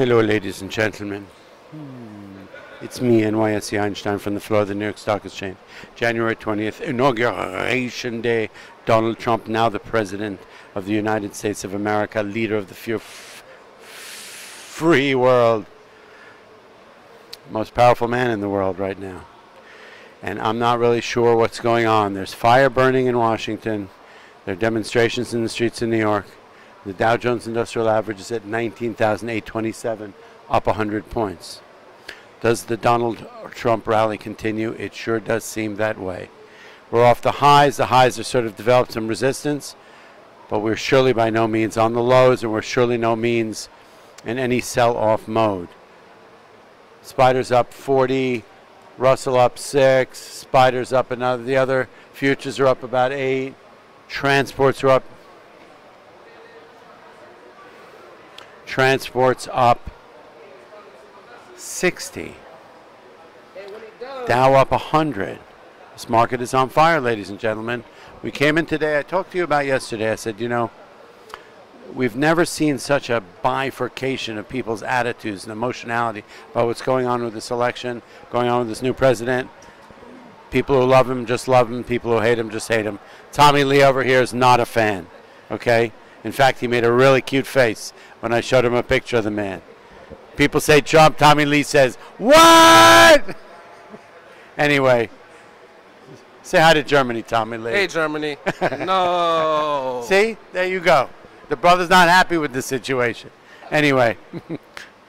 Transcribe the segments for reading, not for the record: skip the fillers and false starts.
Hello, ladies and gentlemen. It's me, NYSEinstein, from the floor of the New York Stock Exchange. January 20th, Inauguration Day. Donald Trump, now the President of the United States of America, leader of the free world. Most powerful man in the world right now. And I'm not really sure what's going on. There's fire burning in Washington. There are demonstrations in the streets of New York. The Dow Jones Industrial Average is at 19,827, up 100 points. Does the Donald Trump rally continue? It sure does seem that way. We're off the highs. The highs have sort of developed some resistance, but we're surely by no means on the lows, and we're surely no means in any sell-off mode. Spiders up 40, Russell up 6, Spiders up another. The other futures are up about 8. Transports are up. Transports up 60. Dow up 100. This market is on fire, ladies and gentlemen. We came in today. I talked to you about yesterday. I said, you know, we've never seen such a bifurcation of people's attitudes and emotionality about what's going on with this election, going on with this new president. People who love him just love him. People who hate him just hate him. Tommy Lee over here is not a fan, okay? In fact, he made a really cute face when I showed him a picture of the man. People say Trump, Tommy Lee says, what? Anyway, say hi to Germany, Tommy Lee. Hey, Germany. No. See, there you go. The brother's not happy with the situation. Anyway,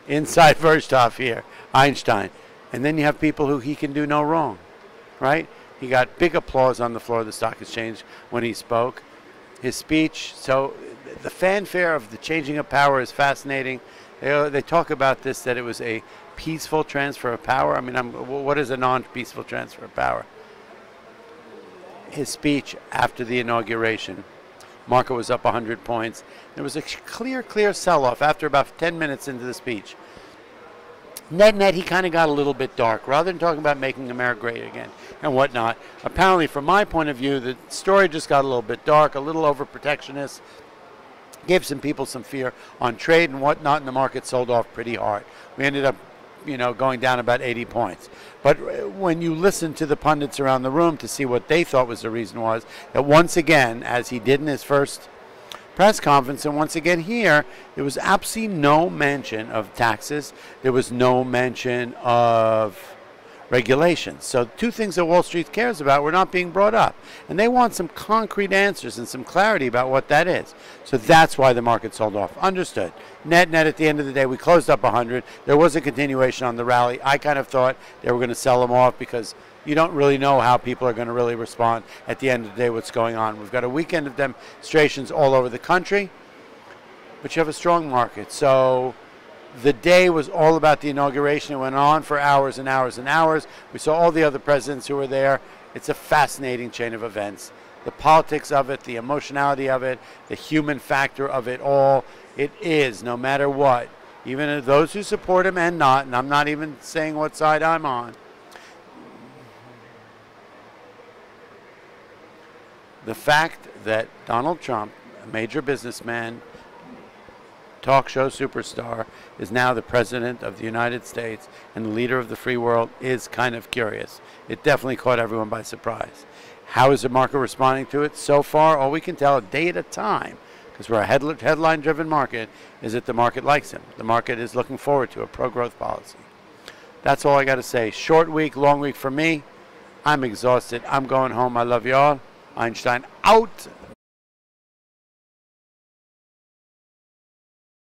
Inside Wirtschaft here, Einstein. And then you have people who he can do no wrong, right? He got big applause on the floor of the stock exchange when he spoke. His speech, so the fanfare of the changing of power is fascinating. They talk about this, that it was a peaceful transfer of power. I mean, what is a non-peaceful transfer of power? His speech after the inauguration, market was up 100 points. There was a clear sell-off after about 10 minutes into the speech. Net, he kind of got a little bit dark. Rather than talking about making America great again and whatnot, apparently from my point of view, the story just got a little bit dark, a little over-protectionist, gave some people some fear on trade and whatnot, and the market sold off pretty hard. We ended up, you know, going down about 80 points. But when you listen to the pundits around the room to see what they thought was the reason was, that once again, as he did in his first press conference, and once again here, there was absolutely no mention of taxes. There was no mention of regulations. So two things that Wall Street cares about were not being brought up. And they want some concrete answers and some clarity about what that is. So that's why the market sold off. Understood. Net, at the end of the day, we closed up 100. There was a continuation on the rally. I kind of thought they were going to sell them off because you don't really know how people are going to really respond at the end of the day, what's going on. We've got a weekend of demonstrations all over the country, but you have a strong market. So the day was all about the inauguration. It went on for hours and hours and hours. We saw all the other presidents who were there. It's a fascinating chain of events. The politics of it, the emotionality of it, the human factor of it all. It is, no matter what, even those who support him and not, and I'm not even saying what side I'm on, the fact that Donald Trump, a major businessman, talk show superstar, is now the President of the United States and the leader of the free world is kind of curious. It definitely caught everyone by surprise. How is the market responding to it? So far, all we can tell a day at a time, because we're a headline-driven market, is that the market likes him. The market is looking forward to a pro-growth policy. That's all I got to say. Short week, long week for me. I'm exhausted. I'm going home. I love you all. Einstein out.